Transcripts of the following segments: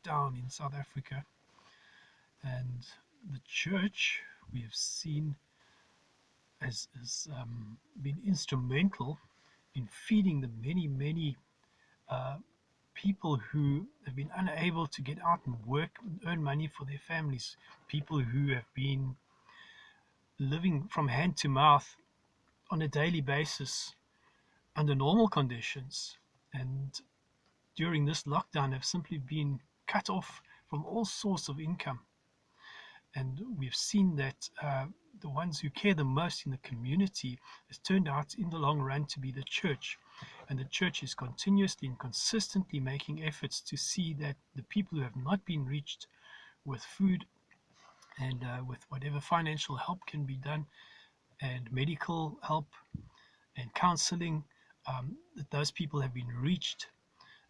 lockdown in South Africa, and the church we have seen has been instrumental in feeding the many uh, people who have been unable to get out and work and earn money for their families, people who have been living from hand to mouth on a daily basis under normal conditions, and during this lockdown have simply been cut off from all source of income. And we've seen that the ones who care the most in the community has turned out in the long run to be the church. And the church is continuously and consistently making efforts to see that the people who have not been reached with food and with whatever financial help can be done, and medical help and counseling, that those people have been reached.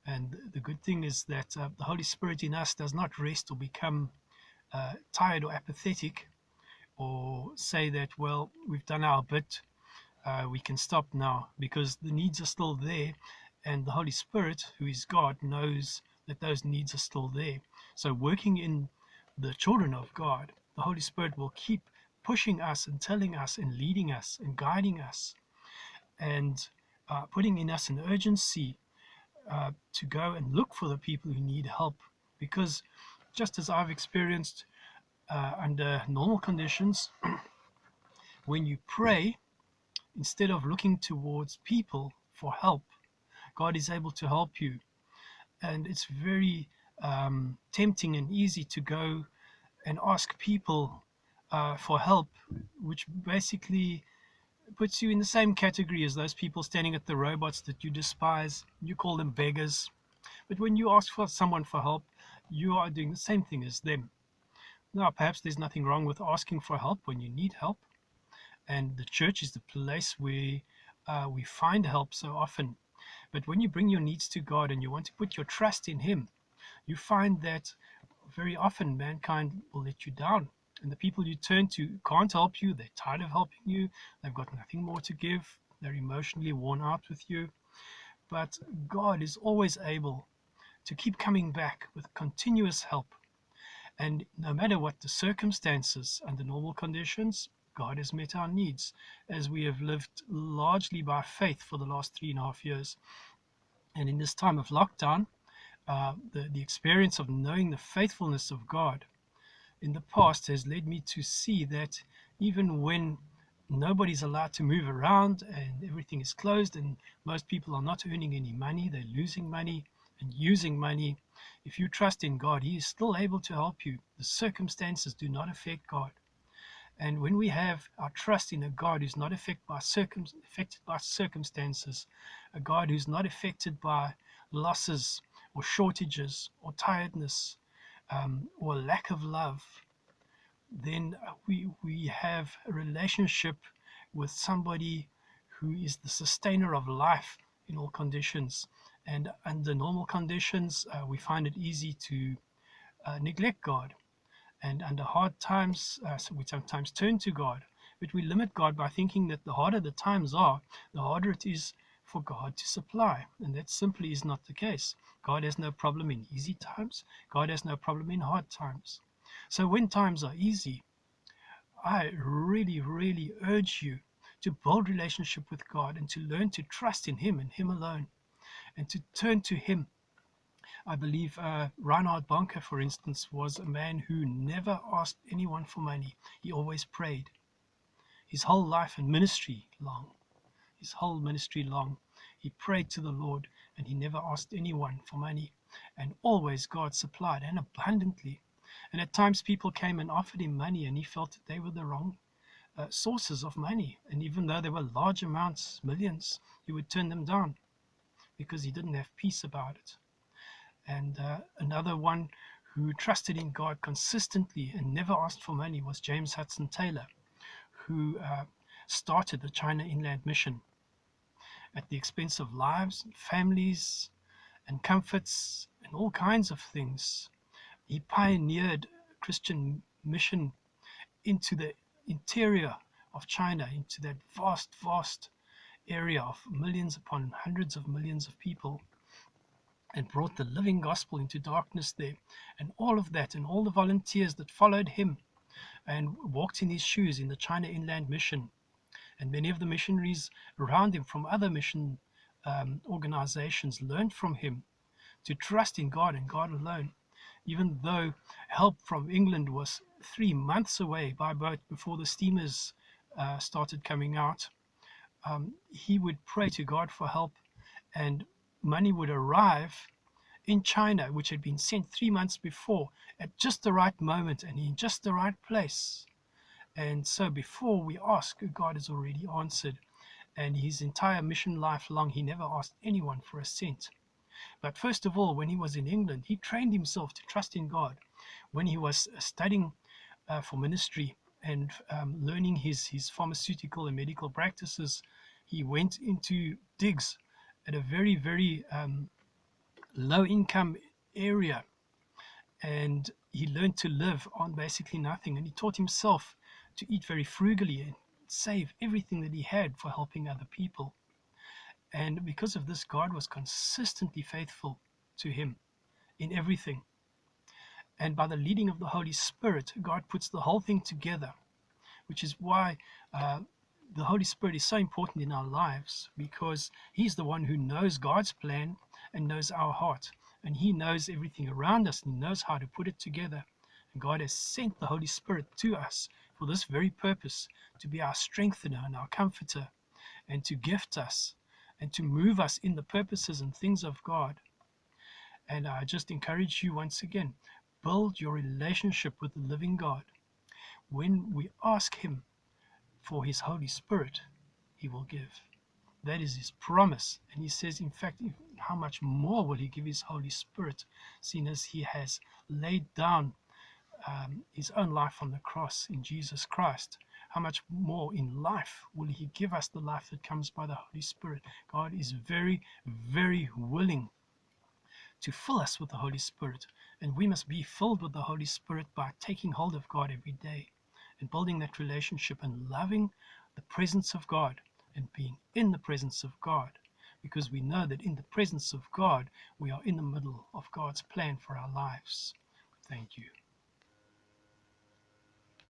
And the good thing is that the Holy Spirit in us does not rest or become tired or apathetic, or say that, well, we've done our bit, we can stop now, because the needs are still there, and the Holy Spirit, who is God, knows that those needs are still there. So working in the children of God, the Holy Spirit will keep pushing us and telling us and leading us and guiding us, and putting in us an urgency to go and look for the people who need help. Because just as I've experienced under normal conditions, when you pray, instead of looking towards people for help, God is able to help you. And it's very tempting and easy to go and ask people for help, which basically puts you in the same category as those people standing at the robots that you despise. You call them beggars. But when you ask for someone for help, you are doing the same thing as them. Now, perhaps there's nothing wrong with asking for help when you need help. And the church is the place where we find help so often. But when you bring your needs to God and you want to put your trust in Him, you find that very often mankind will let you down. And the people you turn to can't help you. They're tired of helping you. They've got nothing more to give. They're emotionally worn out with you. But God is always able to keep coming back with continuous help. And no matter what the circumstances under normal conditions, God has met our needs, as we have lived largely by faith for the last 3.5 years. And in this time of lockdown, the experience of knowing the faithfulness of God in the past has led me to see that even when nobody's allowed to move around and everything is closed and most people are not earning any money, they're losing money and using money, if you trust in God, He is still able to help you. The circumstances do not affect God. And when we have our trust in a God who's not affected by circumstances, a God who's not affected by losses or shortages or tiredness, or lack of love, then we have a relationship with somebody who is the sustainer of life in all conditions. And under normal conditions, we find it easy to neglect God. And under hard times, so we sometimes turn to God. But we limit God by thinking that the harder the times are, the harder it is for God to supply. And that simply is not the case. God has no problem in easy times. God has no problem in hard times. So when times are easy, I really urge you to build relationship with God and to learn to trust in Him and Him alone, and to turn to Him. I believe Reinhard Bonke, for instance, was a man who never asked anyone for money. He always prayed. His whole life and ministry long, he prayed to the Lord, and he never asked anyone for money. And always God supplied, and abundantly. And at times people came and offered him money, and he felt that they were the wrong sources of money. And even though there were large amounts, millions, he would turn them down because he didn't have peace about it. And another one who trusted in God consistently and never asked for money was James Hudson Taylor, who started the China Inland Mission at the expense of lives and families and comforts and all kinds of things. He pioneered Christian mission into the interior of China, into that vast area of millions upon hundreds of millions of people. and brought the living gospel into darkness there. And all of that, and all the volunteers that followed him and walked in his shoes in the China Inland Mission, and many of the missionaries around him from other mission organizations learned from him to trust in God and God alone. Even though help from England was 3 months away by boat before the steamers started coming out, he would pray to God for help, and money would arrive in China, which had been sent 3 months before, at just the right moment and in just the right place. And so before we ask, God has already answered. And his entire mission life long, he never asked anyone for a cent. But first of all, when he was in England, he trained himself to trust in God. When he was studying for ministry and learning his pharmaceutical and medical practices, he went into digs at a very, very low income area, and he learned to live on basically nothing, and he taught himself to eat very frugally and save everything that he had for helping other people. And because of this, God was consistently faithful to him in everything. And by the leading of the Holy Spirit, God puts the whole thing together, which is why the Holy Spirit is so important in our lives, because he's the one who knows God's plan and knows our heart. And he knows everything around us, and he knows how to put it together. And God has sent the Holy Spirit to us for this very purpose, to be our strengthener and our comforter, and to gift us and to move us in the purposes and things of God. And I just encourage you once again, build your relationship with the living God. When we ask him for his Holy Spirit, he will give. That is his promise. And he says, in fact, how much more will he give his Holy Spirit, seeing as he has laid down his own life on the cross in Jesus Christ? How much more in life will he give us the life that comes by the Holy Spirit? God is very, very willing to fill us with the Holy Spirit. And we must be filled with the Holy Spirit by taking hold of God every day and building that relationship and loving the presence of God and being in the presence of God, because we know that in the presence of God, we are in the middle of God's plan for our lives. Thank you.